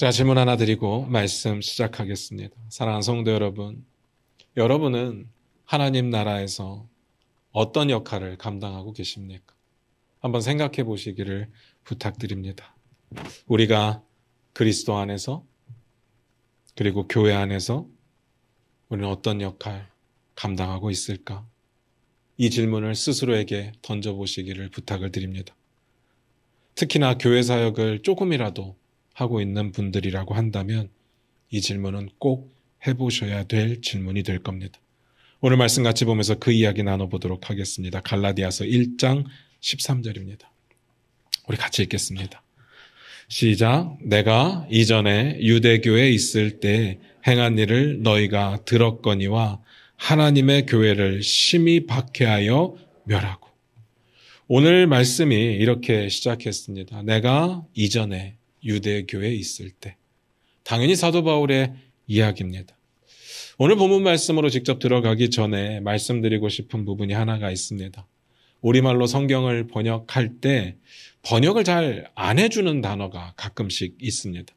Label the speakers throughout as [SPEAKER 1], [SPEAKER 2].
[SPEAKER 1] 자, 질문 하나 드리고 말씀 시작하겠습니다. 사랑하는 성도 여러분, 여러분은 하나님 나라에서 어떤 역할을 감당하고 계십니까? 한번 생각해 보시기를 부탁드립니다. 우리가 그리스도 안에서 그리고 교회 안에서 우리는 어떤 역할 감당하고 있을까? 이 질문을 스스로에게 던져보시기를 부탁을 드립니다. 특히나 교회 사역을 조금이라도 하고 있는 분들이라고 한다면 이 질문은 꼭 해보셔야 될 질문이 될 겁니다. 오늘 말씀 같이 보면서 그 이야기 나눠보도록 하겠습니다. 갈라디아서 1장 13절입니다. 우리 같이 읽겠습니다. 시작. 내가 이전에 유대교에 있을 때 행한 일을 너희가 들었거니와 하나님의 교회를 심히 박해하여 멸하고. 오늘 말씀이 이렇게 시작했습니다. 내가 이전에 유대교에 있을 때. 당연히 사도 바울의 이야기입니다. 오늘 본문 말씀으로 직접 들어가기 전에 말씀드리고 싶은 부분이 하나가 있습니다. 우리말로 성경을 번역할 때 번역을 잘 안 해주는 단어가 가끔씩 있습니다.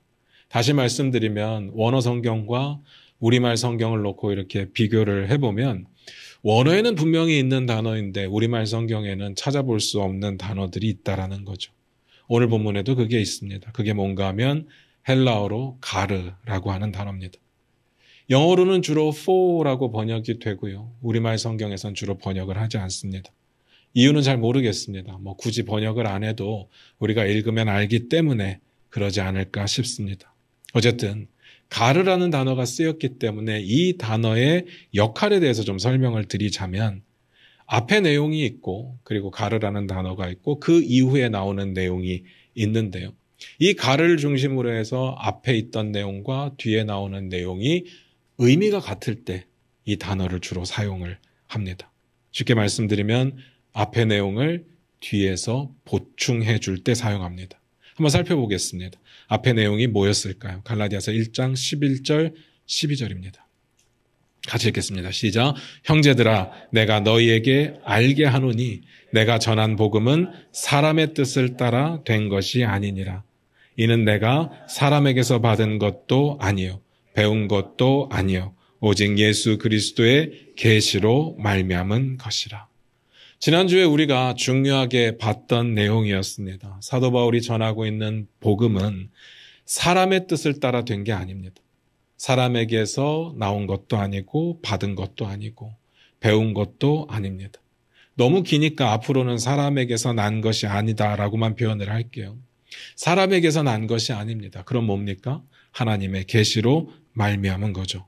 [SPEAKER 1] 다시 말씀드리면 원어 성경과 우리말 성경을 놓고 이렇게 비교를 해보면 원어에는 분명히 있는 단어인데 우리말 성경에는 찾아볼 수 없는 단어들이 있다라는 거죠. 오늘 본문에도 그게 있습니다. 그게 뭔가 하면 헬라어로 가르라고 하는 단어입니다. 영어로는 주로 for라고 번역이 되고요. 우리말 성경에선 주로 번역을 하지 않습니다. 이유는 잘 모르겠습니다. 굳이 번역을 안 해도 우리가 읽으면 알기 때문에 그러지 않을까 싶습니다. 어쨌든 가르라는 단어가 쓰였기 때문에 이 단어의 역할에 대해서 좀 설명을 드리자면 앞에 내용이 있고 그리고 가르라는 단어가 있고 그 이후에 나오는 내용이 있는데요. 이 가르를 중심으로 해서 앞에 있던 내용과 뒤에 나오는 내용이 의미가 같을 때 이 단어를 주로 사용을 합니다. 쉽게 말씀드리면 앞에 내용을 뒤에서 보충해 줄 때 사용합니다. 한번 살펴보겠습니다. 앞에 내용이 뭐였을까요? 갈라디아서 1장 11절 12절입니다. 같이 읽겠습니다. 시작. 형제들아 내가 너희에게 알게 하노니 내가 전한 복음은 사람의 뜻을 따라 된 것이 아니니라. 이는 내가 사람에게서 받은 것도 아니요 배운 것도 아니요 오직 예수 그리스도의 계시로 말미암은 것이라. 지난주에 우리가 중요하게 봤던 내용이었습니다. 사도 바울이 전하고 있는 복음은 사람의 뜻을 따라 된 게 아닙니다. 사람에게서 나온 것도 아니고 받은 것도 아니고 배운 것도 아닙니다. 너무 기니까 앞으로는 사람에게서 난 것이 아니다라고만 표현을 할게요. 사람에게서 난 것이 아닙니다. 그럼 뭡니까? 하나님의 계시로 말미암은 거죠.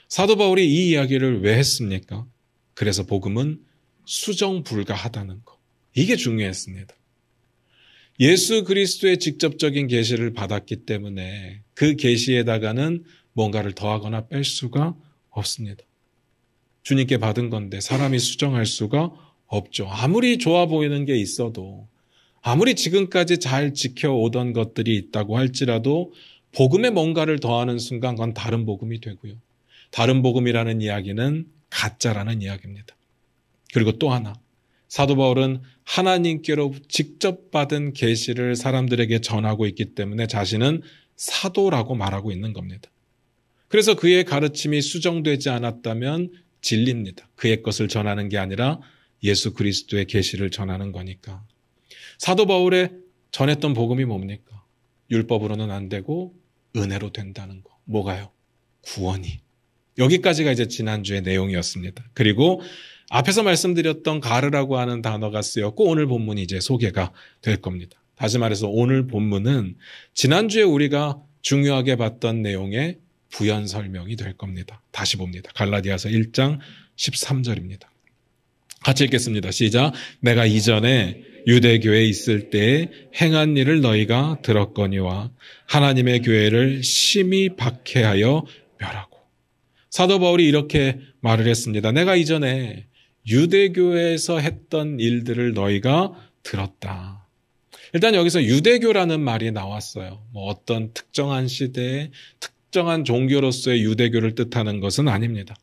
[SPEAKER 1] 사도 바울이 이 이야기를 왜 했습니까? 그래서 복음은 수정 불가하다는 것. 이게 중요했습니다. 예수 그리스도의 직접적인 계시를 받았기 때문에 그 계시에다가는 뭔가를 더하거나 뺄 수가 없습니다. 주님께 받은 건데 사람이 수정할 수가 없죠. 아무리 좋아 보이는 게 있어도 아무리 지금까지 잘 지켜오던 것들이 있다고 할지라도 복음에 뭔가를 더하는 순간 그건 다른 복음이 되고요. 다른 복음이라는 이야기는 가짜라는 이야기입니다. 그리고 또 하나, 사도 바울은 하나님께로 직접 받은 계시를 사람들에게 전하고 있기 때문에 자신은 사도라고 말하고 있는 겁니다. 그래서 그의 가르침이 수정되지 않았다면 진리입니다. 그의 것을 전하는 게 아니라 예수 그리스도의 계시를 전하는 거니까. 사도 바울의 전했던 복음이 뭡니까? 율법으로는 안 되고 은혜로 된다는 거. 뭐가요? 구원이. 여기까지가 이제 지난주의 내용이었습니다. 그리고 앞에서 말씀드렸던 가르라고 하는 단어가 쓰였고 오늘 본문이 이제 소개가 될 겁니다. 다시 말해서 오늘 본문은 지난주에 우리가 중요하게 봤던 내용의 부연 설명이 될 겁니다. 다시 봅니다. 갈라디아서 1장 13절입니다. 같이 읽겠습니다. 시작. 내가 이전에 유대교에 있을 때 행한 일을 너희가 들었거니와 하나님의 교회를 심히 박해하여 멸하고. 사도 바울이 이렇게 말을 했습니다. 내가 이전에 유대교에서 했던 일들을 너희가 들었다. 일단 여기서 유대교라는 말이 나왔어요. 어떤 특정한 시대에 특정한 종교로서의 유대교를 뜻하는 것은 아닙니다.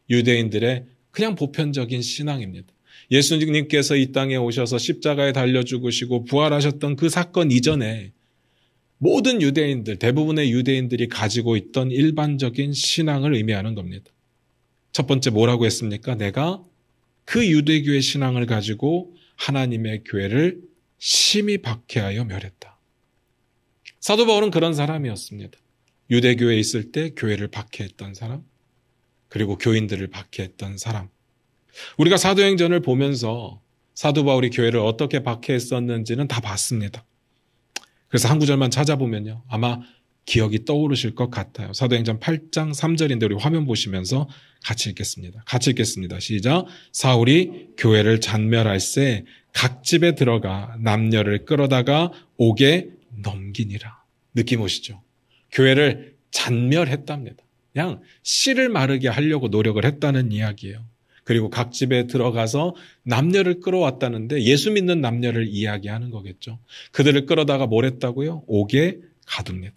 [SPEAKER 1] 유대인들의 그냥 보편적인 신앙입니다. 예수님께서 이 땅에 오셔서 십자가에 달려 죽으시고 부활하셨던 그 사건 이전에 모든 유대인들, 대부분의 유대인들이 가지고 있던 일반적인 신앙을 의미하는 겁니다. 첫 번째 뭐라고 했습니까? 내가 그 유대교의 신앙을 가지고 하나님의 교회를 심히 박해하여 멸했다. 사도 바울은 그런 사람이었습니다. 유대교에 있을 때 교회를 박해했던 사람, 그리고 교인들을 박해했던 사람. 우리가 사도행전을 보면서 사도 바울이 교회를 어떻게 박해했었는지는 다 봤습니다. 그래서 한 구절만 찾아보면요, 아마 기억이 떠오르실 것 같아요. 사도행전 8장 3절인데 우리 화면 보시면서 같이 읽겠습니다. 같이 읽겠습니다. 시작. 사울이 교회를 잔멸할새 각 집에 들어가 남녀를 끌어다가 옥에 넘기니라. 느낌 오시죠? 교회를 잔멸했답니다. 그냥 씨를 마르게 하려고 노력을 했다는 이야기예요. 그리고 각 집에 들어가서 남녀를 끌어왔다는데 예수 믿는 남녀를 이야기하는 거겠죠. 그들을 끌어다가 뭘 했다고요? 옥에 가둡니다.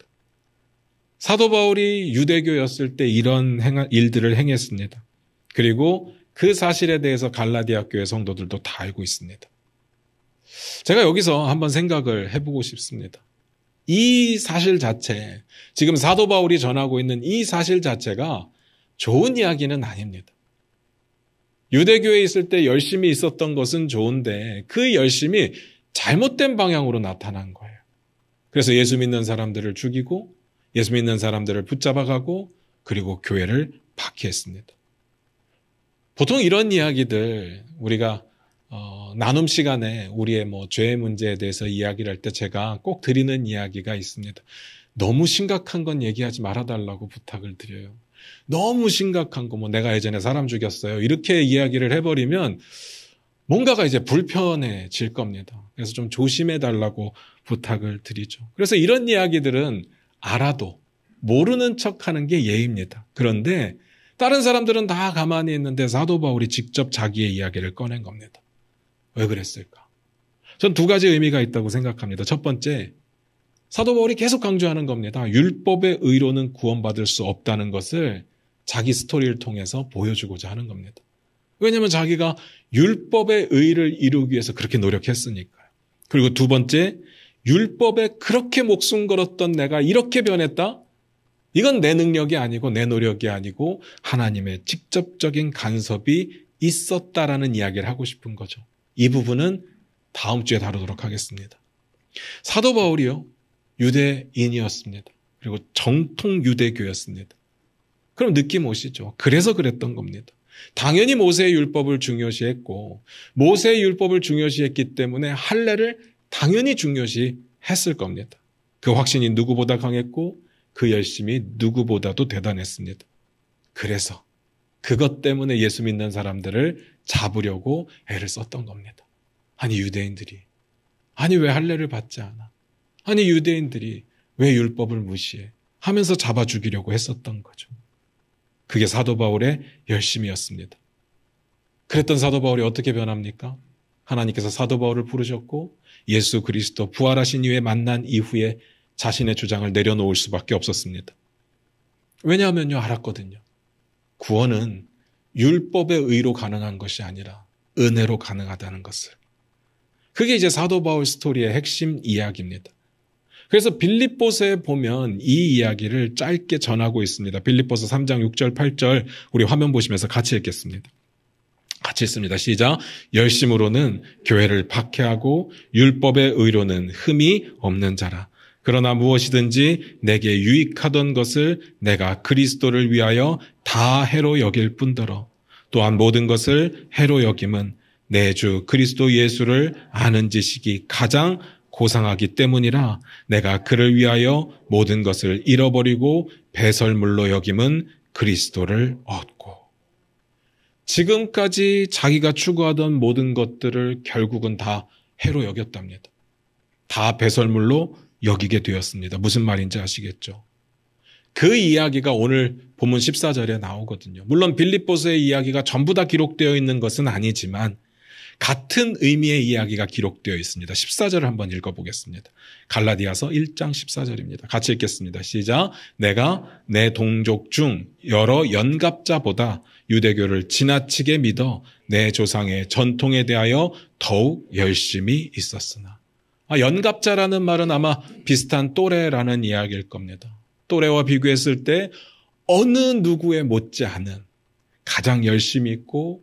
[SPEAKER 1] 사도 바울이 유대교였을 때 이런 일들을 행했습니다. 그리고 그 사실에 대해서 갈라디아 교회 성도들도 다 알고 있습니다. 제가 여기서 한번 생각을 해보고 싶습니다. 이 사실 자체, 지금 사도 바울이 전하고 있는 이 사실 자체가 좋은 이야기는 아닙니다. 유대교에 있을 때 열심히 있었던 것은 좋은데 그 열심이 잘못된 방향으로 나타난 거예요. 그래서 예수 믿는 사람들을 죽이고 예수 믿는 사람들을 붙잡아가고 그리고 교회를 박해했습니다. 보통 이런 이야기들 우리가 나눔 시간에 우리의 죄의 문제에 대해서 이야기를 할 때 제가 꼭 드리는 이야기가 있습니다. 너무 심각한 건 얘기하지 말아달라고 부탁을 드려요. 너무 심각한 거, 내가 예전에 사람 죽였어요. 이렇게 이야기를 해버리면 뭔가가 이제 불편해질 겁니다. 그래서 좀 조심해달라고 부탁을 드리죠. 그래서 이런 이야기들은 알아도 모르는 척 하는 게 예입니다. 그런데 다른 사람들은 다 가만히 있는데 사도 바울이 직접 자기의 이야기를 꺼낸 겁니다. 왜 그랬을까? 전 두 가지 의미가 있다고 생각합니다. 첫 번째, 사도 바울이 계속 강조하는 겁니다. 율법의 의로는 구원받을 수 없다는 것을 자기 스토리를 통해서 보여주고자 하는 겁니다. 왜냐하면 자기가 율법의 의를 이루기 위해서 그렇게 노력했으니까요. 그리고 두 번째, 율법에 그렇게 목숨 걸었던 내가 이렇게 변했다? 이건 내 능력이 아니고 내 노력이 아니고 하나님의 직접적인 간섭이 있었다라는 이야기를 하고 싶은 거죠. 이 부분은 다음 주에 다루도록 하겠습니다. 사도 바울이요, 유대인이었습니다. 그리고 정통 유대교였습니다. 그럼 느낌 오시죠? 그래서 그랬던 겁니다. 당연히 모세의 율법을 중요시했고 모세의 율법을 중요시했기 때문에 할례를 당연히 중요시했을 겁니다. 그 확신이 누구보다 강했고 그 열심이 누구보다도 대단했습니다. 그래서 그것 때문에 예수 믿는 사람들을 잡으려고 애를 썼던 겁니다. 아니 유대인들이, 아니 왜 할례를 받지 않아? 아니 유대인들이 왜 율법을 무시해? 하면서 잡아 죽이려고 했었던 거죠. 그게 사도 바울의 열심이었습니다. 그랬던 사도 바울이 어떻게 변합니까? 하나님께서 사도 바울을 부르셨고 예수 그리스도 부활하신 이후에 만난 이후에 자신의 주장을 내려놓을 수밖에 없었습니다. 왜냐하면요, 알았거든요. 구원은 율법의 의로 가능한 것이 아니라 은혜로 가능하다는 것을. 그게 이제 사도 바울 스토리의 핵심 이야기입니다. 그래서 빌립보서에 보면 이 이야기를 짧게 전하고 있습니다. 빌립보서 3장 6절 8절 우리 화면 보시면서 같이 읽겠습니다. 같이 읽습니다. 시작. 열심으로는 교회를 박해하고 율법의 의로는 흠이 없는 자라. 그러나 무엇이든지 내게 유익하던 것을 내가 그리스도를 위하여 다 해로 여길 뿐더러 또한 모든 것을 해로 여김은 내 주 그리스도 예수를 아는 지식이 가장 고상하기 때문이라. 내가 그를 위하여 모든 것을 잃어버리고 배설물로 여김은 그리스도를 얻고. 지금까지 자기가 추구하던 모든 것들을 결국은 다 해로 여겼답니다. 다 배설물로 여기게 되었습니다. 무슨 말인지 아시겠죠? 그 이야기가 오늘 본문 14절에 나오거든요. 물론 빌립보서의 이야기가 전부 다 기록되어 있는 것은 아니지만 같은 의미의 이야기가 기록되어 있습니다. 14절을 한번 읽어보겠습니다. 갈라디아서 1장 14절입니다. 같이 읽겠습니다. 시작. 내가 내 동족 중 여러 연갑자보다 유대교를 지나치게 믿어 내 조상의 전통에 대하여 더욱 열심히 있었으나. 연갑자라는 말은 아마 비슷한 또래라는 이야기일 겁니다. 또래와 비교했을 때 어느 누구에 못지않은 가장 열심히 있고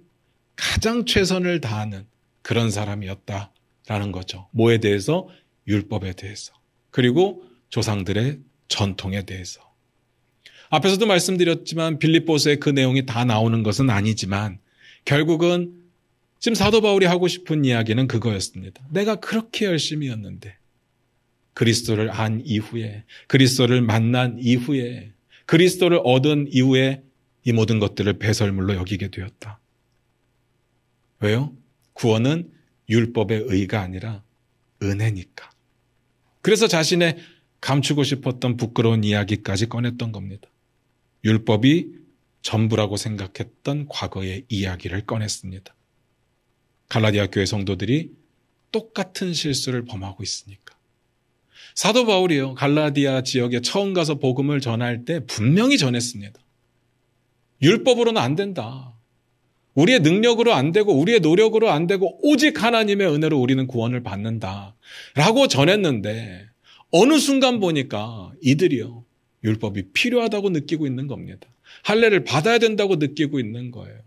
[SPEAKER 1] 가장 최선을 다하는 그런 사람이었다라는 거죠. 뭐에 대해서? 율법에 대해서. 그리고 조상들의 전통에 대해서. 앞에서도 말씀드렸지만 빌립보서에 그 내용이 다 나오는 것은 아니지만 결국은 지금 사도 바울이 하고 싶은 이야기는 그거였습니다. 내가 그렇게 열심히였는데 그리스도를 안 이후에, 그리스도를 만난 이후에, 그리스도를 얻은 이후에 이 모든 것들을 배설물로 여기게 되었다. 왜요? 구원은 율법의 의가 아니라 은혜니까. 그래서 자신의 감추고 싶었던 부끄러운 이야기까지 꺼냈던 겁니다. 율법이 전부라고 생각했던 과거의 이야기를 꺼냈습니다. 갈라디아 교회 성도들이 똑같은 실수를 범하고 있으니까. 사도 바울이요, 갈라디아 지역에 처음 가서 복음을 전할 때 분명히 전했습니다. 율법으로는 안 된다. 우리의 능력으로 안 되고 우리의 노력으로 안 되고 오직 하나님의 은혜로 우리는 구원을 받는다 라고 전했는데 어느 순간 보니까 이들이요, 율법이 필요하다고 느끼고 있는 겁니다. 할례를 받아야 된다고 느끼고 있는 거예요.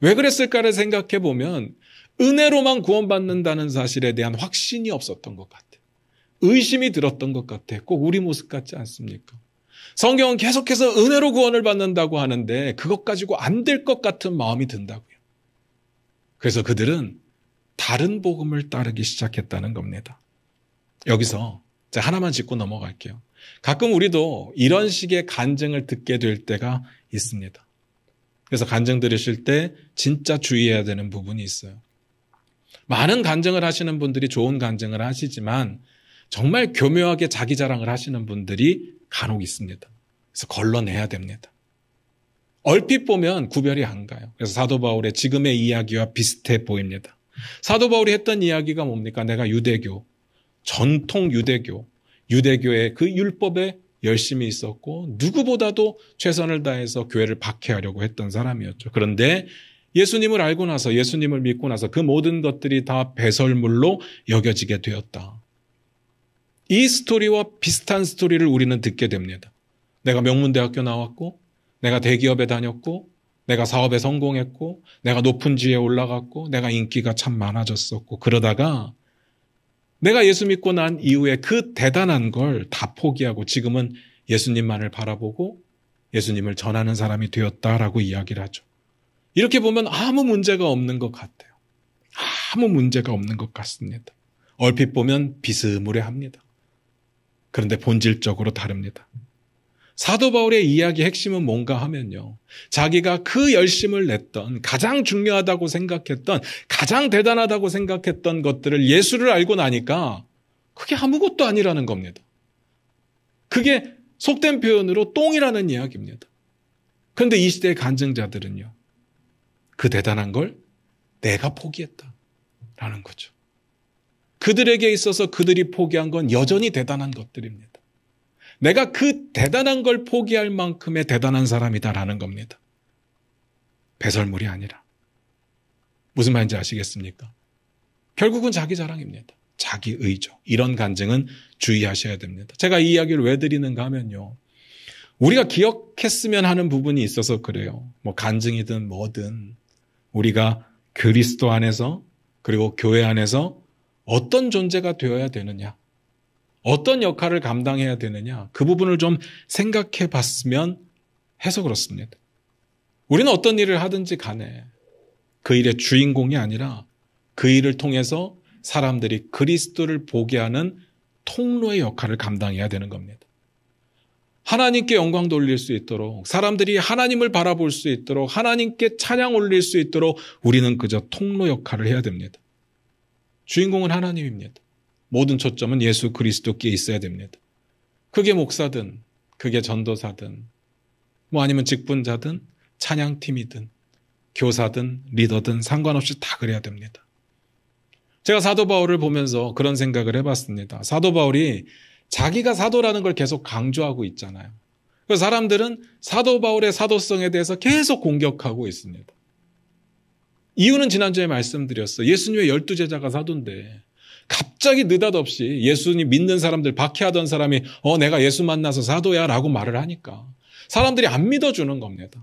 [SPEAKER 1] 왜 그랬을까를 생각해 보면 은혜로만 구원받는다는 사실에 대한 확신이 없었던 것 같아요. 의심이 들었던 것 같아요. 꼭 우리 모습 같지 않습니까? 성경은 계속해서 은혜로 구원을 받는다고 하는데 그것 가지고 안 될 것 같은 마음이 든다고요. 그래서 그들은 다른 복음을 따르기 시작했다는 겁니다. 여기서 하나만 짚고 넘어갈게요. 가끔 우리도 이런 식의 간증을 듣게 될 때가 있습니다. 그래서 간증 들으실 때 진짜 주의해야 되는 부분이 있어요. 많은 간증을 하시는 분들이 좋은 간증을 하시지만 정말 교묘하게 자기 자랑을 하시는 분들이 간혹 있습니다. 그래서 걸러내야 됩니다. 얼핏 보면 구별이 안 가요. 그래서 사도 바울의 지금의 이야기와 비슷해 보입니다. 사도 바울이 했던 이야기가 뭡니까? 내가 유대교, 전통 유대교의 그 율법에 열심히 있었고 누구보다도 최선을 다해서 교회를 박해하려고 했던 사람이었죠. 그런데 예수님을 알고 나서, 예수님을 믿고 나서 그 모든 것들이 다 배설물로 여겨지게 되었다. 이 스토리와 비슷한 스토리를 우리는 듣게 됩니다. 내가 명문대학교 나왔고, 내가 대기업에 다녔고, 내가 사업에 성공했고, 내가 높은 지위에 올라갔고, 내가 인기가 참 많아졌었고, 그러다가 내가 예수 믿고 난 이후에 그 대단한 걸 다 포기하고 지금은 예수님만을 바라보고 예수님을 전하는 사람이 되었다라고 이야기를 하죠. 이렇게 보면 아무 문제가 없는 것 같아요. 아무 문제가 없는 것 같습니다. 얼핏 보면 비스무리합니다. 그런데 본질적으로 다릅니다. 사도 바울의 이야기의 핵심은 뭔가 하면요, 자기가 그 열심을 냈던, 가장 중요하다고 생각했던, 가장 대단하다고 생각했던 것들을 예수를 알고 나니까 그게 아무것도 아니라는 겁니다. 그게 속된 표현으로 똥이라는 이야기입니다. 그런데 이 시대의 간증자들은요, 그 대단한 걸 내가 포기했다라는 거죠. 그들에게 있어서 그들이 포기한 건 여전히 대단한 것들입니다. 내가 그 대단한 걸 포기할 만큼의 대단한 사람이다라는 겁니다. 배설물이 아니라. 무슨 말인지 아시겠습니까? 결국은 자기 자랑입니다. 자기 의죠. 이런 간증은 주의하셔야 됩니다. 제가 이 이야기를 왜 드리는가 하면요, 우리가 기억했으면 하는 부분이 있어서 그래요. 뭐 간증이든 뭐든 우리가 그리스도 안에서 그리고 교회 안에서 어떤 존재가 되어야 되느냐, 어떤 역할을 감당해야 되느냐, 그 부분을 좀 생각해 봤으면 해서 그렇습니다. 우리는 어떤 일을 하든지 간에 그 일의 주인공이 아니라 그 일을 통해서 사람들이 그리스도를 보게 하는 통로의 역할을 감당해야 되는 겁니다. 하나님께 영광 돌릴 수 있도록, 사람들이 하나님을 바라볼 수 있도록, 하나님께 찬양 올릴 수 있도록 우리는 그저 통로 역할을 해야 됩니다. 주인공은 하나님입니다. 모든 초점은 예수 그리스도께 있어야 됩니다. 그게 목사든, 그게 전도사든, 뭐 아니면 직분자든, 찬양팀이든, 교사든, 리더든 상관없이 다 그래야 됩니다. 제가 사도 바울을 보면서 그런 생각을 해봤습니다. 사도 바울이 자기가 사도라는 걸 계속 강조하고 있잖아요. 그래서 사람들은 사도 바울의 사도성에 대해서 계속 공격하고 있습니다. 이유는 지난주에 말씀드렸어요. 예수님의 12제자가 사도인데 갑자기 느닷없이 예수님 믿는 사람들, 박해하던 사람이 내가 예수 만나서 사도야 라고 말을 하니까 사람들이 안 믿어주는 겁니다.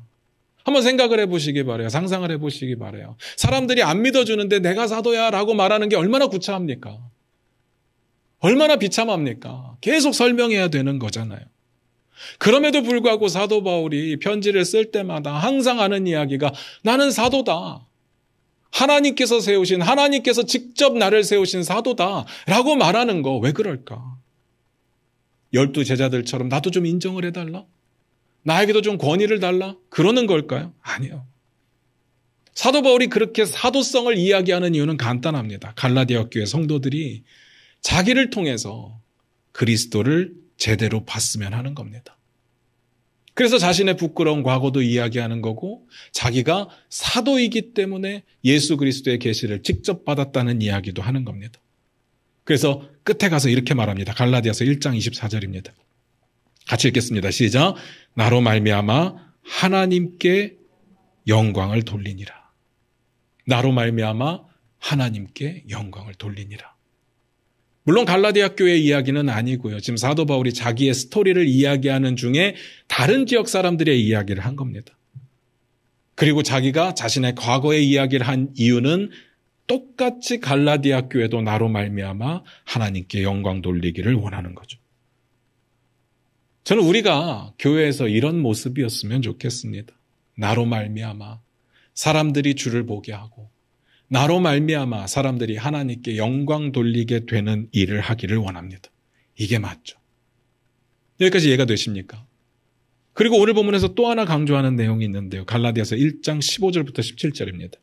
[SPEAKER 1] 한번 생각을 해보시기 바라요. 상상을 해보시기 바라요. 사람들이 안 믿어주는데 내가 사도야 라고 말하는 게 얼마나 구차합니까? 얼마나 비참합니까? 계속 설명해야 되는 거잖아요. 그럼에도 불구하고 사도 바울이 편지를 쓸 때마다 항상 하는 이야기가 나는 사도다. 하나님께서 세우신, 하나님께서 직접 나를 세우신 사도다 라고 말하는 거 왜 그럴까? 12 제자들처럼 나도 좀 인정을 해달라? 나에게도 좀 권위를 달라? 그러는 걸까요? 아니요. 사도 바울이 그렇게 사도성을 이야기하는 이유는 간단합니다. 갈라디아 교회 성도들이 자기를 통해서 그리스도를 제대로 봤으면 하는 겁니다. 그래서 자신의 부끄러운 과거도 이야기하는 거고 자기가 사도이기 때문에 예수 그리스도의 계시를 직접 받았다는 이야기도 하는 겁니다. 그래서 끝에 가서 이렇게 말합니다. 갈라디아서 1장 24절입니다. 같이 읽겠습니다. 시작. 나로 말미암아 하나님께 영광을 돌리니라. 나로 말미암아 하나님께 영광을 돌리니라. 물론 갈라디아 교회 이야기는 아니고요. 지금 사도 바울이 자기의 스토리를 이야기하는 중에 다른 지역 사람들의 이야기를 한 겁니다. 그리고 자기가 자신의 과거의 이야기를 한 이유는 똑같이 갈라디아 교회도 나로 말미암아 하나님께 영광 돌리기를 원하는 거죠. 저는 우리가 교회에서 이런 모습이었으면 좋겠습니다. 나로 말미암아 사람들이 주를 보게 하고 나로 말미암아 사람들이 하나님께 영광 돌리게 되는 일을 하기를 원합니다. 이게 맞죠. 여기까지 이해가 되십니까? 그리고 오늘 본문에서 또 하나 강조하는 내용이 있는데요. 갈라디아서 1장 15절부터 17절입니다.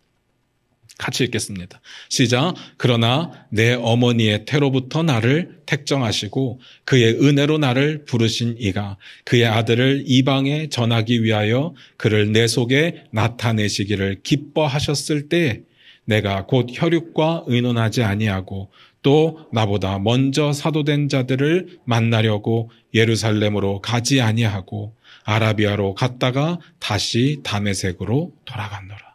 [SPEAKER 1] 같이 읽겠습니다. 시작. 그러나 내 어머니의 태로부터 나를 택정하시고 그의 은혜로 나를 부르신 이가 그의 아들을 이방에 전하기 위하여 그를 내 속에 나타내시기를 기뻐하셨을 때 내가 곧 혈육과 의논하지 아니하고 또 나보다 먼저 사도된 자들을 만나려고 예루살렘으로 가지 아니하고 아라비아로 갔다가 다시 다메섹으로 돌아갔노라.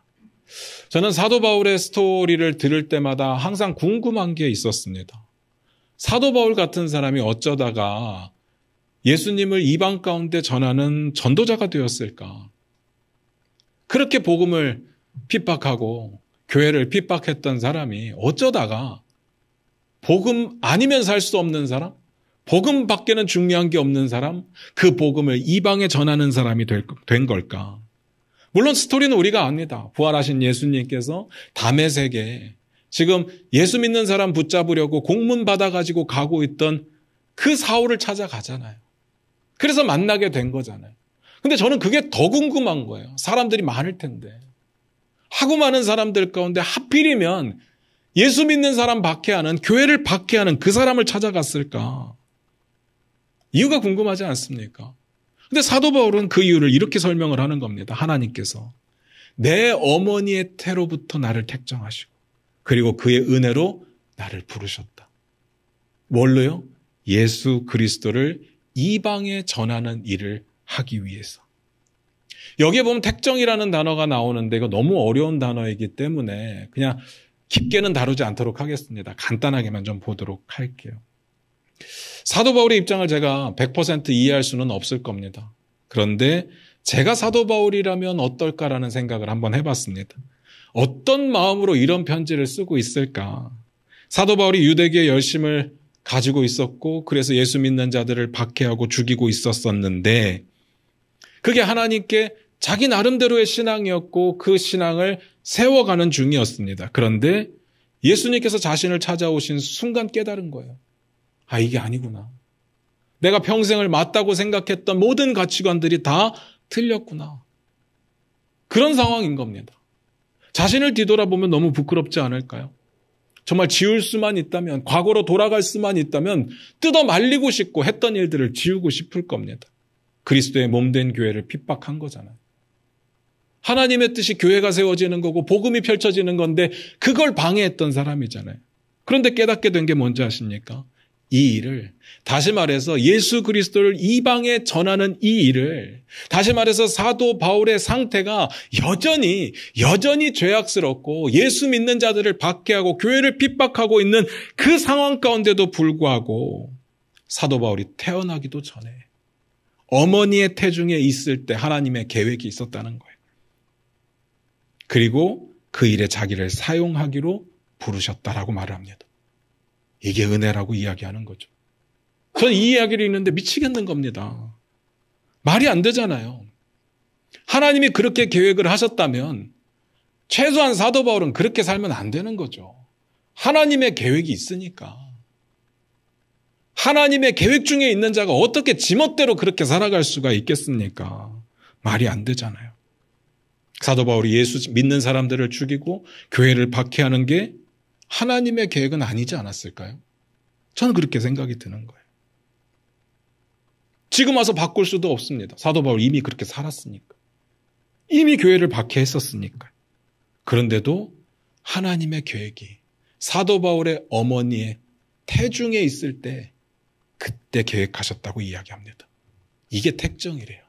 [SPEAKER 1] 저는 사도 바울의 스토리를 들을 때마다 항상 궁금한 게 있었습니다. 사도 바울 같은 사람이 어쩌다가 예수님을 이방 가운데 전하는 전도자가 되었을까? 그렇게 복음을 핍박하고 교회를 핍박했던 사람이 어쩌다가 복음 아니면 살 수 없는 사람, 복음 밖에는 중요한 게 없는 사람, 그 복음을 이방에 전하는 사람이 된 걸까? 물론 스토리는 우리가 압니다. 부활하신 예수님께서 다메섹에 지금 예수 믿는 사람 붙잡으려고 공문 받아가지고 가고 있던 그 사울을 찾아가잖아요. 그래서 만나게 된 거잖아요. 근데 저는 그게 더 궁금한 거예요. 사람들이 많을 텐데. 하고 많은 사람들 가운데 하필이면 예수 믿는 사람 박해하는, 교회를 박해하는 그 사람을 찾아갔을까? 이유가 궁금하지 않습니까? 근데 사도 바울은 그 이유를 이렇게 설명을 하는 겁니다. 하나님께서 내 어머니의 태로부터 나를 택정하시고 그리고 그의 은혜로 나를 부르셨다. 뭘로요? 예수 그리스도를 이방에 전하는 일을 하기 위해서. 여기에 보면 택정이라는 단어가 나오는데 이거 너무 어려운 단어이기 때문에 그냥 깊게는 다루지 않도록 하겠습니다. 간단하게만 좀 보도록 할게요. 사도 바울의 입장을 제가 100% 이해할 수는 없을 겁니다. 그런데 제가 사도 바울이라면 어떨까라는 생각을 한번 해봤습니다. 어떤 마음으로 이런 편지를 쓰고 있을까? 사도 바울이 유대교의 열심을 가지고 있었고 그래서 예수 믿는 자들을 박해하고 죽이고 있었었는데 그게 하나님께 자기 나름대로의 신앙이었고 그 신앙을 세워가는 중이었습니다. 그런데 예수님께서 자신을 찾아오신 순간 깨달은 거예요. 아, 이게 아니구나. 내가 평생을 맞다고 생각했던 모든 가치관들이 다 틀렸구나. 그런 상황인 겁니다. 자신을 뒤돌아보면 너무 부끄럽지 않을까요? 정말 지울 수만 있다면, 과거로 돌아갈 수만 있다면 뜯어 말리고 싶고 했던 일들을 지우고 싶을 겁니다. 그리스도의 몸된 교회를 핍박한 거잖아요. 하나님의 뜻이 교회가 세워지는 거고 복음이 펼쳐지는 건데 그걸 방해했던 사람이잖아요. 그런데 깨닫게 된 게 뭔지 아십니까? 이 일을, 다시 말해서 예수 그리스도를 이방에 전하는 이 일을, 다시 말해서 사도 바울의 상태가 여전히 죄악스럽고 예수 믿는 자들을 박해하고 교회를 핍박하고 있는 그 상황 가운데도 불구하고 사도 바울이 태어나기도 전에 어머니의 태중에 있을 때 하나님의 계획이 있었다는 거예요. 그리고 그 일에 자기를 사용하기로 부르셨다라고 말을 합니다. 이게 은혜라고 이야기하는 거죠. 저는 이 이야기를 읽는데 미치겠는 겁니다. 말이 안 되잖아요. 하나님이 그렇게 계획을 하셨다면 최소한 사도 바울은 그렇게 살면 안 되는 거죠. 하나님의 계획이 있으니까. 하나님의 계획 중에 있는 자가 어떻게 지멋대로 그렇게 살아갈 수가 있겠습니까? 말이 안 되잖아요. 사도 바울이 예수 믿는 사람들을 죽이고 교회를 박해하는 게 하나님의 계획은 아니지 않았을까요? 저는 그렇게 생각이 드는 거예요. 지금 와서 바꿀 수도 없습니다. 사도 바울 이미 그렇게 살았으니까. 이미 교회를 박해했었으니까. 그런데도 하나님의 계획이 사도 바울의 어머니의 태중에 있을 때 그때 계획하셨다고 이야기합니다. 이게 택정이래요.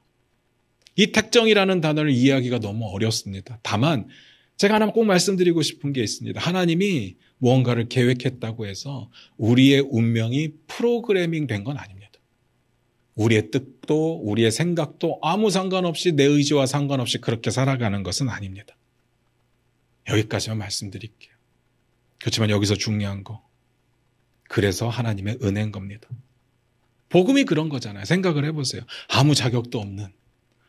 [SPEAKER 1] 이 택정이라는 단어를 이해하기가 너무 어렵습니다. 다만 제가 하나 꼭 말씀드리고 싶은 게 있습니다. 하나님이 무언가를 계획했다고 해서 우리의 운명이 프로그래밍 된 건 아닙니다. 우리의 뜻도 우리의 생각도 아무 상관없이 내 의지와 상관없이 그렇게 살아가는 것은 아닙니다. 여기까지만 말씀드릴게요. 그렇지만 여기서 중요한 거, 그래서 하나님의 은혜인 겁니다. 복음이 그런 거잖아요. 생각을 해보세요. 아무 자격도 없는,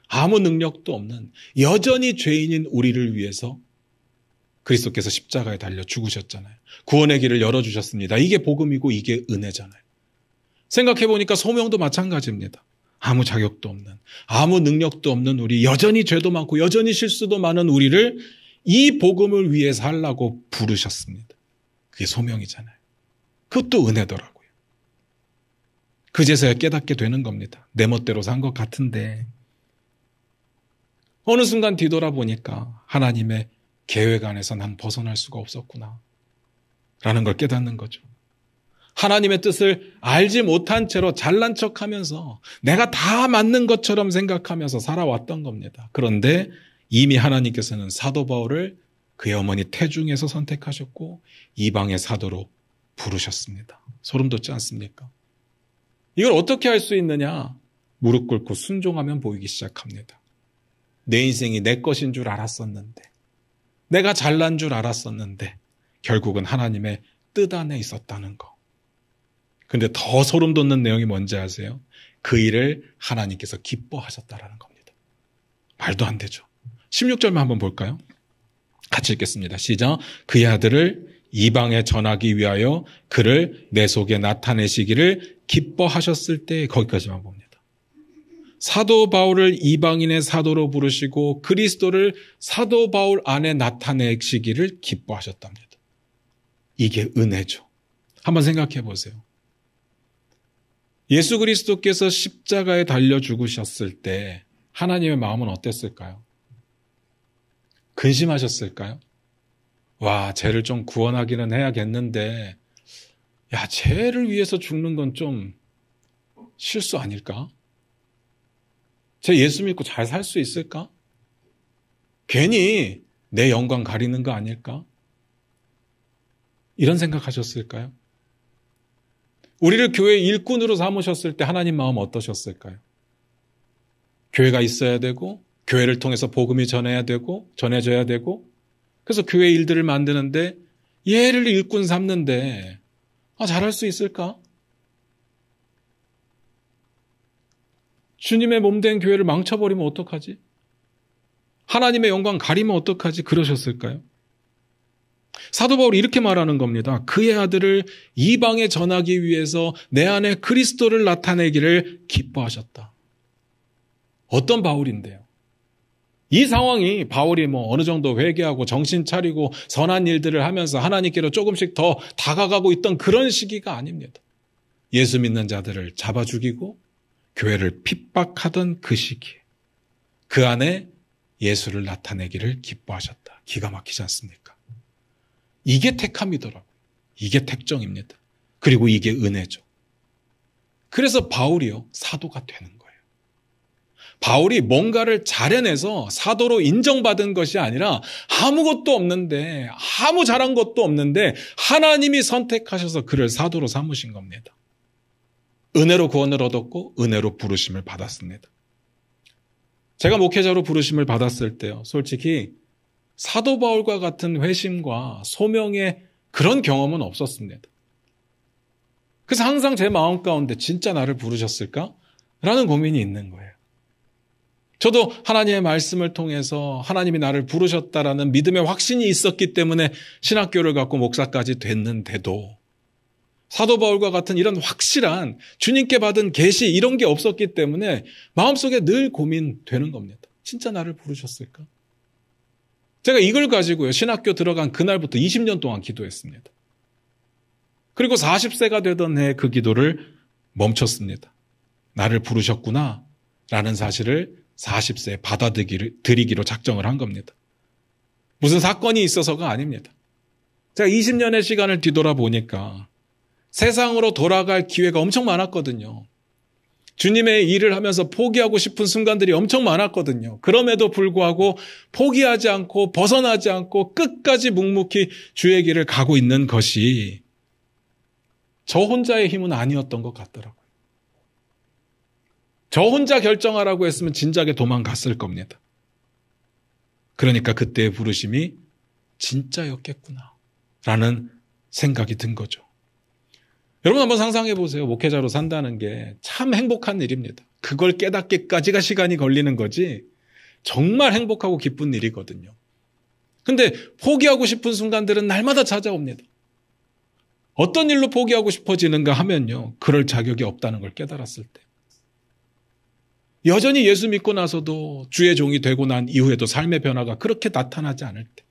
[SPEAKER 1] 아무 능력도 없는 여전히 죄인인 우리를 위해서 그리스도께서 십자가에 달려 죽으셨잖아요. 구원의 길을 열어주셨습니다. 이게 복음이고 이게 은혜잖아요. 생각해보니까 소명도 마찬가지입니다. 아무 자격도 없는, 아무 능력도 없는 우리, 여전히 죄도 많고 여전히 실수도 많은 우리를 이 복음을 위해 살라고 부르셨습니다. 그게 소명이잖아요. 그것도 은혜더라고요. 그제서야 깨닫게 되는 겁니다. 내 멋대로 산 것 같은데 어느 순간 뒤돌아보니까 하나님의 계획 안에서 난 벗어날 수가 없었구나 라는 걸 깨닫는 거죠. 하나님의 뜻을 알지 못한 채로 잘난 척하면서 내가 다 맞는 것처럼 생각하면서 살아왔던 겁니다. 그런데 이미 하나님께서는 사도 바울을 그의 어머니 태중에서 선택하셨고 이방의 사도로 부르셨습니다. 소름 돋지 않습니까? 이걸 어떻게 할 수 있느냐? 무릎 꿇고 순종하면 보이기 시작합니다. 내 인생이 내 것인 줄 알았었는데, 내가 잘난 줄 알았었는데 결국은 하나님의 뜻 안에 있었다는 거. 근데 더 소름 돋는 내용이 뭔지 아세요? 그 일을 하나님께서 기뻐하셨다라는 겁니다. 말도 안 되죠. 16절만 한번 볼까요? 같이 읽겠습니다. 시작. 그의 아들을 이방에 전하기 위하여 그를 내 속에 나타내시기를 기뻐하셨을 때, 거기까지만 봅니다. 사도 바울을 이방인의 사도로 부르시고 그리스도를 사도 바울 안에 나타내시기를 기뻐하셨답니다. 이게 은혜죠. 한번 생각해 보세요. 예수 그리스도께서 십자가에 달려 죽으셨을 때 하나님의 마음은 어땠을까요? 근심하셨을까요? 와, 쟤를 좀 구원하기는 해야겠는데, 야, 쟤를 위해서 죽는 건 좀 실수 아닐까? 쟤 예수 믿고 잘 살 수 있을까? 괜히 내 영광 가리는 거 아닐까? 이런 생각하셨을까요? 우리를 교회 일꾼으로 삼으셨을 때 하나님 마음 어떠셨을까요? 교회가 있어야 되고, 교회를 통해서 복음이 전해져야 되고, 그래서 교회 일들을 만드는데 얘를 일꾼 삼는데 잘할 수 있을까? 주님의 몸된 교회를 망쳐버리면 어떡하지? 하나님의 영광 가리면 어떡하지? 그러셨을까요? 사도 바울이 이렇게 말하는 겁니다. 그의 아들을 이방에 전하기 위해서 내 안에 그리스도를 나타내기를 기뻐하셨다. 어떤 바울인데요? 이 상황이 바울이 어느 정도 회개하고 정신 차리고 선한 일들을 하면서 하나님께로 조금씩 더 다가가고 있던 그런 시기가 아닙니다. 예수 믿는 자들을 잡아 죽이고 교회를 핍박하던 그 시기에 그 안에 예수를 나타내기를 기뻐하셨다. 기가 막히지 않습니까? 이게 택함이더라고요. 이게 택정입니다. 그리고 이게 은혜죠. 그래서 바울이요, 사도가 되는 거예요. 바울이 뭔가를 잘해내서 사도로 인정받은 것이 아니라 아무것도 없는데, 아무 잘한 것도 없는데 하나님이 선택하셔서 그를 사도로 삼으신 겁니다. 은혜로 구원을 얻었고 은혜로 부르심을 받았습니다. 제가 목회자로 부르심을 받았을 때요, 솔직히 사도 바울과 같은 회심과 소명의 그런 경험은 없었습니다. 그래서 항상 제 마음 가운데 진짜 나를 부르셨을까? 라는 고민이 있는 거예요. 저도 하나님의 말씀을 통해서 하나님이 나를 부르셨다라는 믿음의 확신이 있었기 때문에 신학교를 갖고 목사까지 됐는데도 사도 바울과 같은 이런 확실한 주님께 받은 계시 이런 게 없었기 때문에 마음속에 늘 고민되는 겁니다. 진짜 나를 부르셨을까? 제가 이걸 가지고요, 신학교 들어간 그날부터 20년 동안 기도했습니다. 그리고 40세가 되던 해 그 기도를 멈췄습니다. 나를 부르셨구나 라는 사실을 40세에 받아들이기로 작정을 한 겁니다. 무슨 사건이 있어서가 아닙니다. 제가 20년의 시간을 뒤돌아보니까 세상으로 돌아갈 기회가 엄청 많았거든요. 주님의 일을 하면서 포기하고 싶은 순간들이 엄청 많았거든요. 그럼에도 불구하고 포기하지 않고 벗어나지 않고 끝까지 묵묵히 주의 길을 가고 있는 것이 저 혼자의 힘은 아니었던 것 같더라고요. 저 혼자 결정하라고 했으면 진작에 도망갔을 겁니다. 그러니까 그때의 부르심이 진짜였겠구나 라는 생각이 든 거죠. 여러분 한번 상상해 보세요. 목회자로 산다는 게 참 행복한 일입니다. 그걸 깨닫기까지가 시간이 걸리는 거지 정말 행복하고 기쁜 일이거든요. 근데 포기하고 싶은 순간들은 날마다 찾아옵니다. 어떤 일로 포기하고 싶어지는가 하면요, 그럴 자격이 없다는 걸 깨달았을 때, 여전히 예수 믿고 나서도 주의 종이 되고 난 이후에도 삶의 변화가 그렇게 나타나지 않을 때,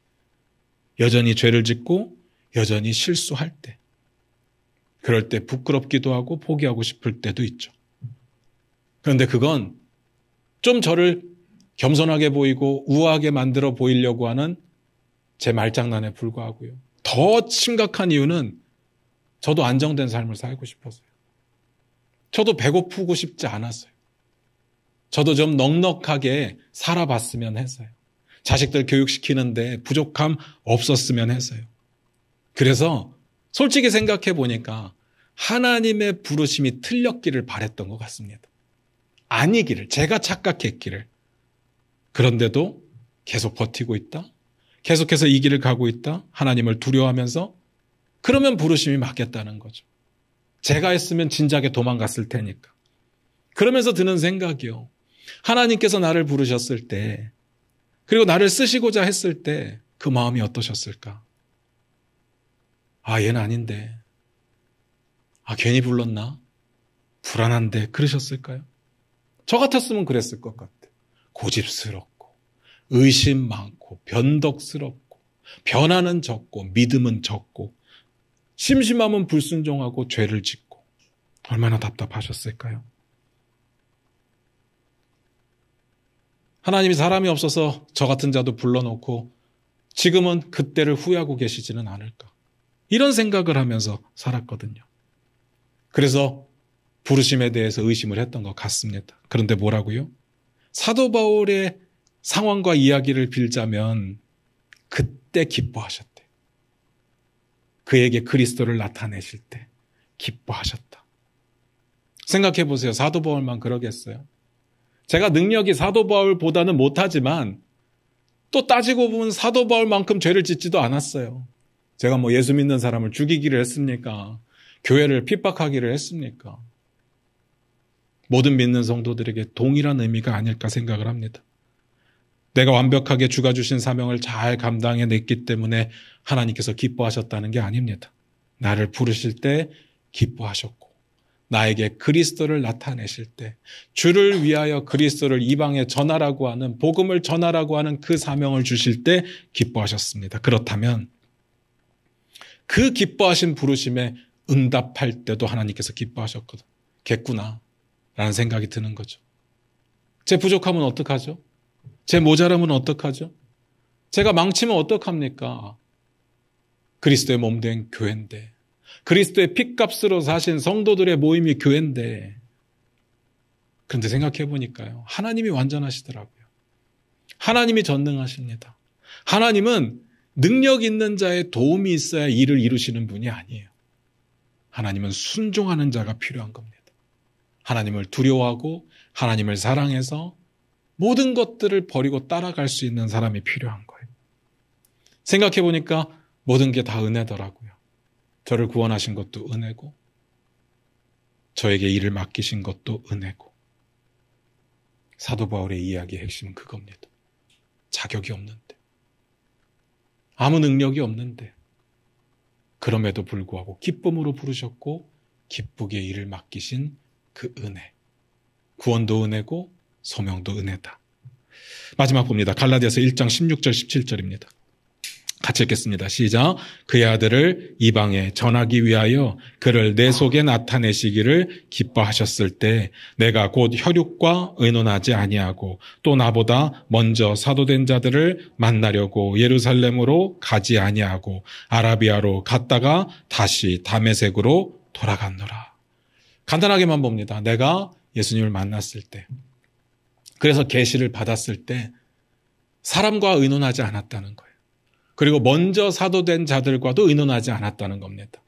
[SPEAKER 1] 여전히 죄를 짓고 여전히 실수할 때, 그럴 때 부끄럽기도 하고 포기하고 싶을 때도 있죠. 그런데 그건 좀 저를 겸손하게 보이고 우아하게 만들어 보이려고 하는 제 말장난에 불과하고요. 더 심각한 이유는 저도 안정된 삶을 살고 싶었어요. 저도 배고프고 싶지 않았어요. 저도 좀 넉넉하게 살아봤으면 했어요. 자식들 교육시키는데 부족함 없었으면 했어요. 그래서 솔직히 생각해 보니까 하나님의 부르심이 틀렸기를 바랬던 것 같습니다. 아니기를, 제가 착각했기를. 그런데도 계속 버티고 있다. 계속해서 이 길을 가고 있다. 하나님을 두려워하면서. 그러면 부르심이 맞겠다는 거죠. 제가 했으면 진작에 도망갔을 테니까. 그러면서 드는 생각이요, 하나님께서 나를 부르셨을 때, 그리고 나를 쓰시고자 했을 때 그 마음이 어떠셨을까? 아, 얘는 아닌데. 아, 괜히 불렀나? 불안한데. 그러셨을까요? 저 같았으면 그랬을 것 같아요. 고집스럽고 의심 많고 변덕스럽고 변화는 적고 믿음은 적고 심심하면 불순종하고 죄를 짓고 얼마나 답답하셨을까요? 하나님이 사람이 없어서 저 같은 자도 불러놓고 지금은 그때를 후회하고 계시지는 않을까, 이런 생각을 하면서 살았거든요. 그래서 부르심에 대해서 의심을 했던 것 같습니다. 그런데 뭐라고요? 사도 바울의 상황과 이야기를 빌자면 그때 기뻐하셨대. 그에게 그리스도를 나타내실 때 기뻐하셨다. 생각해 보세요. 사도 바울만 그러겠어요? 제가 능력이 사도 바울보다는 못하지만 또 따지고 보면 사도 바울만큼 죄를 짓지도 않았어요. 제가 뭐 예수 믿는 사람을 죽이기를 했습니까? 교회를 핍박하기를 했습니까? 모든 믿는 성도들에게 동일한 의미가 아닐까 생각을 합니다. 내가 완벽하게 주가 주신 사명을 잘 감당해냈기 때문에 하나님께서 기뻐하셨다는 게 아닙니다. 나를 부르실 때 기뻐하셨고, 나에게 그리스도를 나타내실 때, 주를 위하여 그리스도를 이방에 전하라고 하는, 복음을 전하라고 하는 그 사명을 주실 때 기뻐하셨습니다. 그렇다면 그 기뻐하신 부르심에 응답할 때도 하나님께서 기뻐하셨겠구나 라는 생각이 드는 거죠. 제 부족함은 어떡하죠? 제 모자람은 어떡하죠? 제가 망치면 어떡합니까? 그리스도의 몸 된 교회인데, 그리스도의 핏값으로 사신 성도들의 모임이 교회인데, 그런데 생각해 보니까요, 하나님이 완전하시더라고요. 하나님이 전능하십니다. 하나님은 능력 있는 자의 도움이 있어야 일을 이루시는 분이 아니에요. 하나님은 순종하는 자가 필요한 겁니다. 하나님을 두려워하고 하나님을 사랑해서 모든 것들을 버리고 따라갈 수 있는 사람이 필요한 거예요. 생각해 보니까 모든 게 다 은혜더라고요. 저를 구원하신 것도 은혜고, 저에게 일을 맡기신 것도 은혜고. 사도 바울의 이야기의 핵심은 그겁니다. 자격이 없는데, 아무 능력이 없는데, 그럼에도 불구하고 기쁨으로 부르셨고 기쁘게 일을 맡기신 그 은혜. 구원도 은혜고 소명도 은혜다. 마지막 봅니다. 갈라디아서 1장 16절 17절입니다. 같이 읽겠습니다. 시작. 그의 아들을 이방에 전하기 위하여 그를 내 속에 나타내시기를 기뻐하셨을 때 내가 곧 혈육과 의논하지 아니하고 또 나보다 먼저 사도된 자들을 만나려고 예루살렘으로 가지 아니하고 아라비아로 갔다가 다시 다메섹으로 돌아갔노라. 간단하게만 봅니다. 내가 예수님을 만났을 때, 그래서 계시를 받았을 때 사람과 의논하지 않았다는 거예요. 그리고 먼저 사도된 자들과도 의논하지 않았다는 겁니다.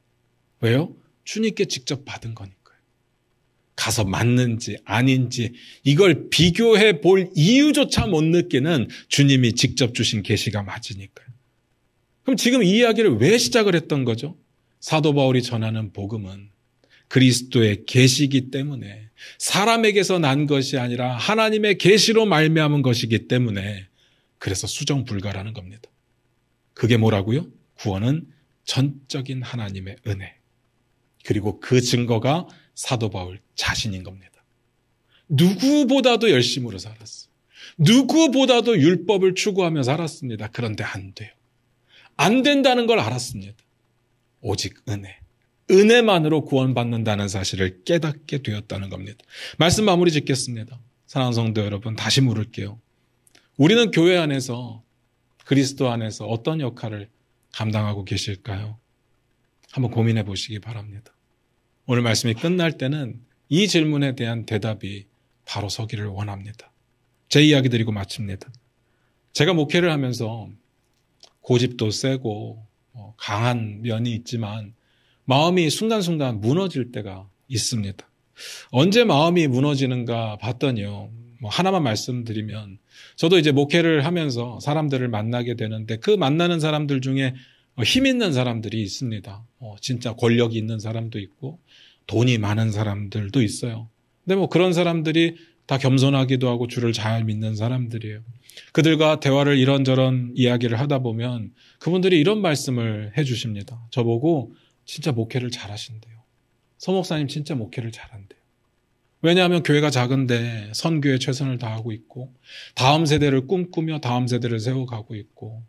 [SPEAKER 1] 왜요? 주님께 직접 받은 거니까요. 가서 맞는지 아닌지 이걸 비교해 볼 이유조차 못 느끼는 주님이 직접 주신 계시가 맞으니까요. 그럼 지금 이 이야기를 왜 시작을 했던 거죠? 사도 바울이 전하는 복음은 그리스도의 계시이기 때문에, 사람에게서 난 것이 아니라 하나님의 계시로 말미암은 것이기 때문에, 그래서 수정 불가라는 겁니다. 그게 뭐라고요? 구원은 전적인 하나님의 은혜. 그리고 그 증거가 사도 바울 자신인 겁니다. 누구보다도 열심으로 살았어요. 누구보다도 율법을 추구하며 살았습니다. 그런데 안 돼요. 안 된다는 걸 알았습니다. 오직 은혜. 은혜만으로 구원받는다는 사실을 깨닫게 되었다는 겁니다. 말씀 마무리 짓겠습니다. 사랑하는 성도 여러분, 다시 물을게요. 우리는 교회 안에서, 그리스도 안에서 어떤 역할을 감당하고 계실까요? 한번 고민해 보시기 바랍니다. 오늘 말씀이 끝날 때는 이 질문에 대한 대답이 바로 서기를 원합니다. 제 이야기 드리고 마칩니다. 제가 목회를 하면서 고집도 세고 강한 면이 있지만 마음이 순간순간 무너질 때가 있습니다. 언제 마음이 무너지는가 봤더니요, 하나만 말씀드리면, 저도 이제 목회를 하면서 사람들을 만나게 되는데 그 만나는 사람들 중에 힘 있는 사람들이 있습니다. 진짜 권력이 있는 사람도 있고 돈이 많은 사람들도 있어요. 근데 그런 사람들이 다 겸손하기도 하고 주를 잘 믿는 사람들이에요. 그들과 대화를 이런저런 이야기를 하다 보면 그분들이 이런 말씀을 해주십니다. 저보고 진짜 목회를 잘하신대요. 서목사님 진짜 목회를 잘한대요. 왜냐하면 교회가 작은데 선교에 최선을 다하고 있고 다음 세대를 꿈꾸며 다음 세대를 세워가고 있고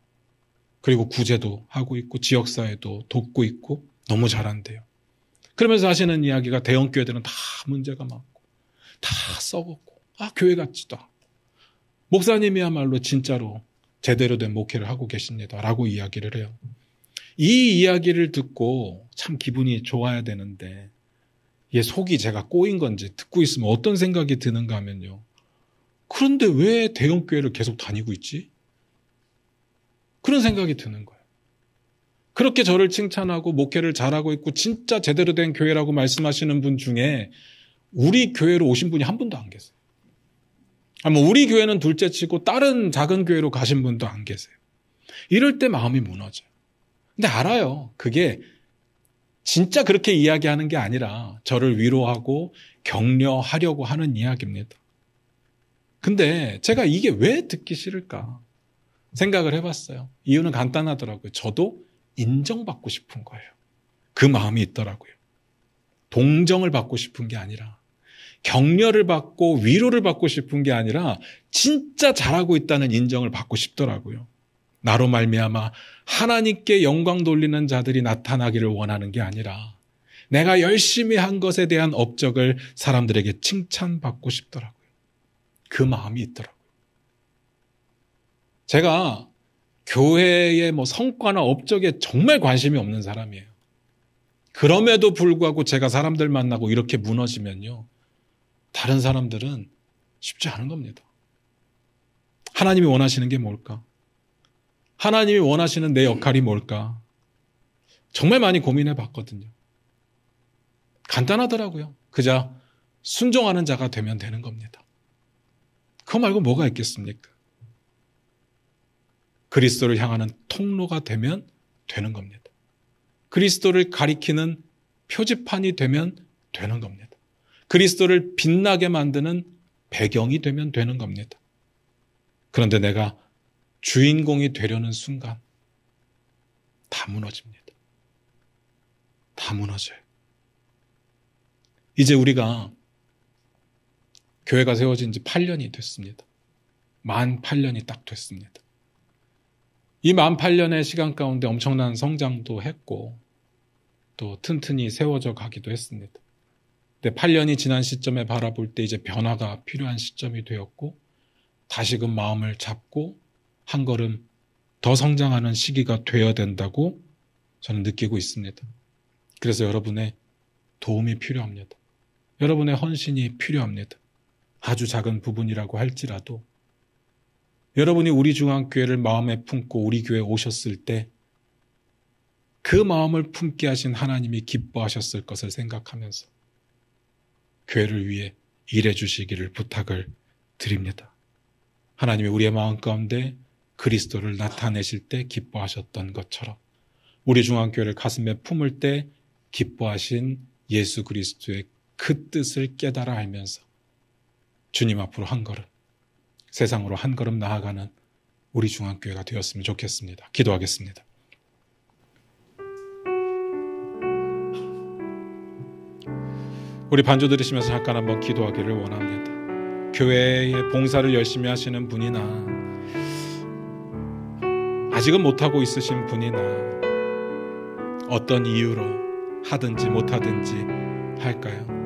[SPEAKER 1] 그리고 구제도 하고 있고 지역사회도 돕고 있고 너무 잘한대요. 그러면서 하시는 이야기가 대형 교회들은 다 문제가 많고 다 썩었고 교회 같지도 않고 목사님이야말로 진짜로 제대로 된 목회를 하고 계십니다 라고 이야기를 해요. 이 이야기를 듣고 참 기분이 좋아야 되는데 이게 속이 제가 꼬인 건지 듣고 있으면 어떤 생각이 드는가 하면요. 그런데 왜 대형 교회를 계속 다니고 있지? 그런 생각이 드는 거예요. 그렇게 저를 칭찬하고 목회를 잘하고 있고 진짜 제대로 된 교회라고 말씀하시는 분 중에 우리 교회로 오신 분이 한 분도 안 계세요. 우리 교회는 둘째치고 다른 작은 교회로 가신 분도 안 계세요. 이럴 때 마음이 무너져요. 근데 알아요. 그게 진짜 그렇게 이야기하는 게 아니라 저를 위로하고 격려하려고 하는 이야기입니다. 근데 제가 이게 왜 듣기 싫을까 생각을 해봤어요. 이유는 간단하더라고요. 저도 인정받고 싶은 거예요. 그 마음이 있더라고요. 동정을 받고 싶은 게 아니라 격려를 받고 위로를 받고 싶은 게 아니라 진짜 잘하고 있다는 인정을 받고 싶더라고요. 나로 말미암아 하나님께 영광 돌리는 자들이 나타나기를 원하는 게 아니라 내가 열심히 한 것에 대한 업적을 사람들에게 칭찬받고 싶더라고요. 그 마음이 있더라고요. 제가 교회의 성과나 업적에 정말 관심이 없는 사람이에요. 그럼에도 불구하고 제가 사람들 만나고 이렇게 무너지면요, 다른 사람들은 쉽지 않은 겁니다. 하나님이 원하시는 게 뭘까? 하나님이 원하시는 내 역할이 뭘까? 정말 많이 고민해 봤거든요. 간단하더라고요. 그저 순종하는 자가 되면 되는 겁니다. 그거 말고 뭐가 있겠습니까? 그리스도를 향하는 통로가 되면 되는 겁니다. 그리스도를 가리키는 표지판이 되면 되는 겁니다. 그리스도를 빛나게 만드는 배경이 되면 되는 겁니다. 그런데 내가 주인공이 되려는 순간 다 무너집니다. 다 무너져요. 이제 우리가 교회가 세워진 지 8년이 됐습니다. 만 8년이 딱 됐습니다. 이 만 8년의 시간 가운데 엄청난 성장도 했고 또 튼튼히 세워져 가기도 했습니다. 근데 8년이 지난 시점에 바라볼 때 이제 변화가 필요한 시점이 되었고 다시금 마음을 잡고 한 걸음 더 성장하는 시기가 되어야 된다고 저는 느끼고 있습니다. 그래서 여러분의 도움이 필요합니다. 여러분의 헌신이 필요합니다. 아주 작은 부분이라고 할지라도 여러분이 우리 중앙교회를 마음에 품고 우리 교회에 오셨을 때 그 마음을 품게 하신 하나님이 기뻐하셨을 것을 생각하면서 교회를 위해 일해 주시기를 부탁을 드립니다. 하나님이 우리의 마음 가운데 그리스도를 나타내실 때 기뻐하셨던 것처럼 우리 중앙교회를 가슴에 품을 때 기뻐하신 예수 그리스도의 그 뜻을 깨달아 알면서 주님 앞으로 한 걸음, 세상으로 한 걸음 나아가는 우리 중앙교회가 되었으면 좋겠습니다. 기도하겠습니다. 우리 반주 들으시면서 잠깐 한번 기도하기를 원합니다. 교회의 봉사를 열심히 하시는 분이나 아직은 못하고 있으신 분이나 어떤 이유로 하든지 못하든지 할까요?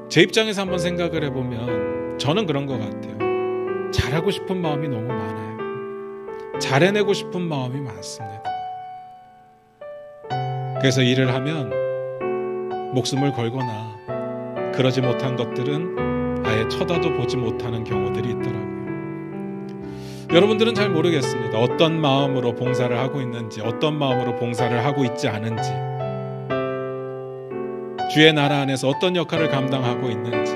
[SPEAKER 1] 제 입장에서 한번 생각을 해보면 저는 그런 것 같아요. 잘하고 싶은 마음이 너무 많아요. 잘해내고 싶은 마음이 많습니다. 그래서 일을 하면 목숨을 걸거나 그러지 못한 것들은 아예 쳐다도 보지 못하는 경우들이 있더라고요. 여러분들은 잘 모르겠습니다. 어떤 마음으로 봉사를 하고 있는지, 어떤 마음으로 봉사를 하고 있지 않은지, 주의 나라 안에서 어떤 역할을 감당하고 있는지,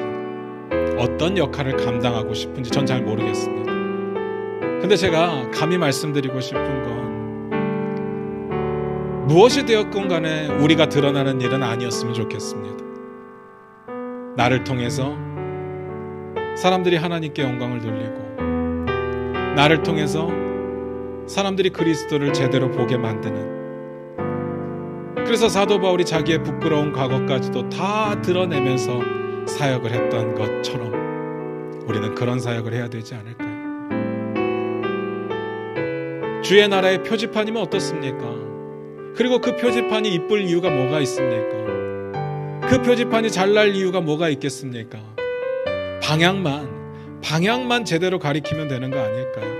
[SPEAKER 1] 어떤 역할을 감당하고 싶은지 전 잘 모르겠습니다. 근데 제가 감히 말씀드리고 싶은 건 무엇이 되었건 간에 우리가 드러나는 일은 아니었으면 좋겠습니다. 나를 통해서 사람들이 하나님께 영광을 돌리고 나를 통해서 사람들이 그리스도를 제대로 보게 만드는, 그래서 사도 바울이 자기의 부끄러운 과거까지도 다 드러내면서 사역을 했던 것처럼 우리는 그런 사역을 해야 되지 않을까요? 주의 나라의 표지판이면 어떻습니까? 그리고 그 표지판이 이쁠 이유가 뭐가 있습니까? 그 표지판이 잘날 이유가 뭐가 있겠습니까? 방향만 제대로 가리키면 되는 거 아닐까요?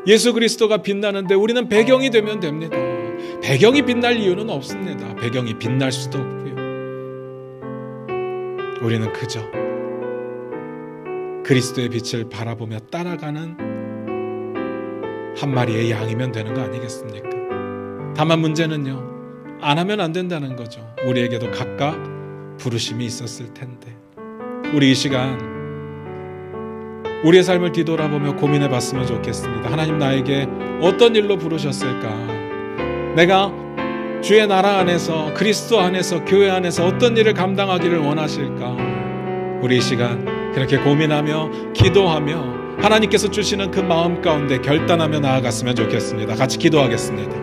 [SPEAKER 1] 예수 그리스도가 빛나는데 우리는 배경이 되면 됩니다. 배경이 빛날 이유는 없습니다. 배경이 빛날 수도 없고요. 우리는 그저 그리스도의 빛을 바라보며 따라가는 한 마리의 양이면 되는 거 아니겠습니까? 다만 문제는요, 안 하면 안 된다는 거죠. 우리에게도 각각 부르심이 있었을 텐데 우리 이 시간 우리의 삶을 뒤돌아보며 고민해 봤으면 좋겠습니다. 하나님, 나에게 어떤 일로 부르셨을까? 내가 주의 나라 안에서, 그리스도 안에서, 교회 안에서 어떤 일을 감당하기를 원하실까? 우리 이 시간 그렇게 고민하며 기도하며 하나님께서 주시는 그 마음 가운데 결단하며 나아갔으면 좋겠습니다. 같이 기도하겠습니다.